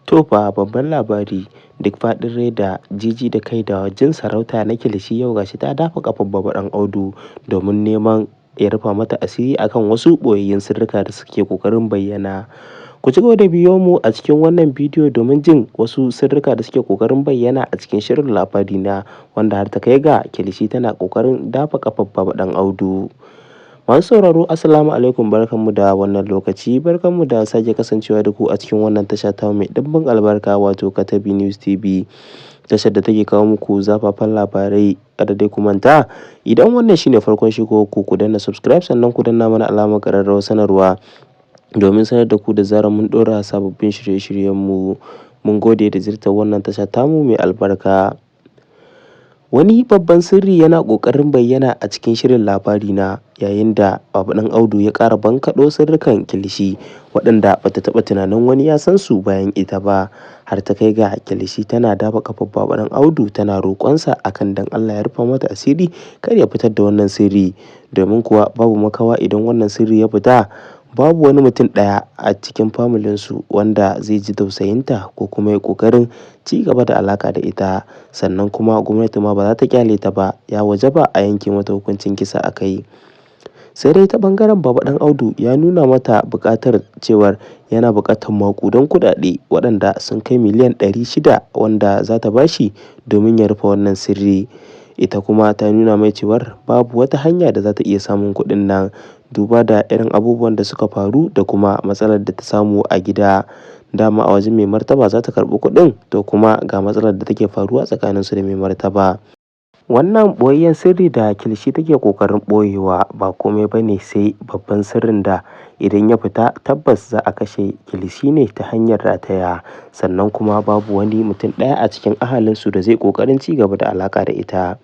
To fa babban labari duk faɗin rai da jiji da kai da jin sarauta na kilishi yau gashi ta dafa kafar Baba Ɗan Audu domin neman ya rufa mata asiri akan wasu ɓoyayyun sirrika da suke ƙoƙarin bayyana. Ku ci gaba da biyo mu a cikin wannan bidiyo domin jin wasu sirrika da suke ƙoƙarin bayyana a cikin shirin labari na wanda har ta kai ga kilishi tana ƙoƙarin dafa kafar Baba Ɗan Audu. Masu sauraro assalamu alaikum barkanmu da wannan lokaci barkanmu da sake kasancewa da ku a cikin wannan tasha ta mai ɗimbin albarka wato Katabi News TV, tashar da take kawo muku zafafan labarai. Kada dai ku manta, idan wannan shine farkon shigo ku danna subscribe sannan ku danna mana alamar ƙararrawar sanarwa domin sanar da ku da zarar mun ɗora sababbin shirye-shiryenmu. Mun gode da ziyartar wannan tasha tamu mai albarka. Wani babban sirri yana ƙoƙarin bayyana a cikin shirin labari na yayin da Baba Ɗan Audu ya ƙara bankaɗo sirrikan kilishi waɗanda bata taɓa tunanin wani ya san su bayan ita ba, har ta kai ga kilishi tana dafa kafar Baba Ɗan Audu tana roƙonsa akan dan Allah ya rufa mata asiri kar ya fitar da wannan sirri, domin kuwa babu makawa idan wannan sirri ya fita babu wani mutum ɗaya a cikin familinsu wanda zai ji tausayinta ko kuma ya ƙoƙarin ci gaba da alaƙa da ita, sannan kuma gwamnati ma ba za ta ƙyale ta ba, ya wajaba a yanke mata hukuncin kisa a kai. Sai dai ta ɓangaren Baba Ɗan Audu ya nuna mata buƙatar cewar yana buƙatar maƙudan kuɗaɗe waɗanda sun kai miliyan 600 wanda za ta bashi domin ya rufe wannan sirri. Ita kuma ta nuna mai cewar babu wata hanya da za ta iya samun kuɗin nan duba da irin abubuwan da suka faru da kuma matsalar da ta samu a gida. Dama a wajen mai martaba za ta karɓi kuɗin, to kuma ga matsalar da take faruwa tsakaninsu da mai martaba. Wannan ɓoyayyen sirri da kilishi take ƙoƙarin ɓoyewa ba komai ba ne sai babban sirrin da idan ya fita tabbas za a kashe kilishi ne ta hanyar rataya, sannan kuma babu wani mutum ɗaya a cikin ahalinsu da zai ƙoƙarin ci gaba da alaƙa da ita.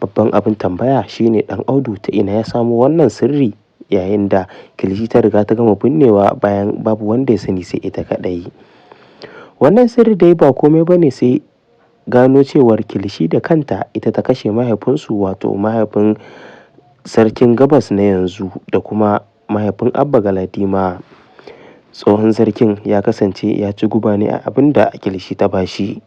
Babban abin tambaya shine Ɗan Audu ta ina ya samo wannan sirri yayin da kilishi ta riga ta gama binnewa bayan babu wanda ya sani sai ita kaɗai. Wannan sirri dai ba komai ba ne sai gano cewar kilishi da kanta ita ta kashe mahaifinsu wato mahaifin sarkin gabas na yanzu da kuma mahaifin Abba Galadima. Tsohon sarkin ya kasance ya ci guba ne a abin da kilishi ta bashi.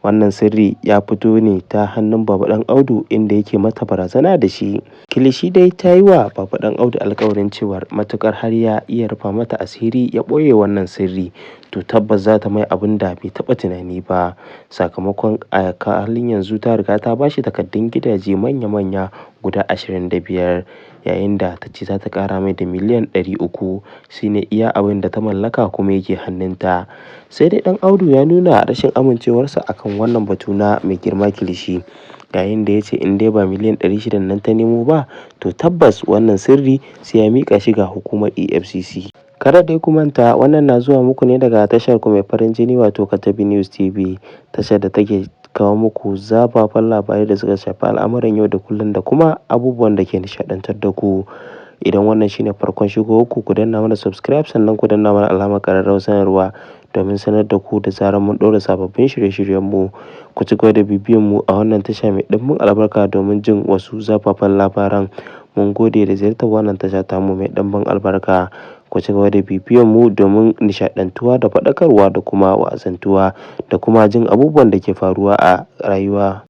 Wannan sirri ya fito ne ta hannun Baba Ɗan Audu inda yake mata barazana da shi. Kilishi dai ta yi wa Baba Ɗan Audu alƙawarin cewar matuƙar har ya iya rufa mata asiri ya ɓoye wannan sirri, to tabbas za ta mai abin da bai taɓa tunani ba. Sakamakon a halin yanzu ta riga ta bashi takardun gidaje manya-manya guda 25 yayin da ta ce za ta ƙara mai da miliyan 300 shine iya abin da ta mallaka kuma yake hannunta. Sai dai Ɗan Audu ya nuna rashin amincewarsa akan wannan batu na mai girma kilishi yayin da ya ce in dai ba miliyan 600 nan ta nemo ba, to tabbas wannan sirri sai ya miƙa shi ga hukumar EFCC. Kada dai ku manta, wannan na zuwa muku ne daga tashar ku mai farin jini wato Katabi News TV, tashar da take kawo muku zafafan labarai da suka shafi al'amuran yau da kullum da kuma abubuwan da ke nishaɗantar da ku. Idan wannan shine farkon shigowar ku danna mana subscribe sannan ku danna mana alamar ƙararrawar sanarwa domin sanar da ku da zarar mun ɗora sababbin shirye-shiryenmu. Ku ci gaba da bibiyan mu a wannan tasha mai ɗimbin albarka domin jin wasu zafafan labaran. Mun gode da ziyartar wannan tasha tamu mai ɗimbin albarka. Ku ci gaba da bibiyan mu domin nishaɗantuwa da faɗakarwa da kuma wa'azantuwa da kuma jin abubuwan da ke faruwa a rayuwa.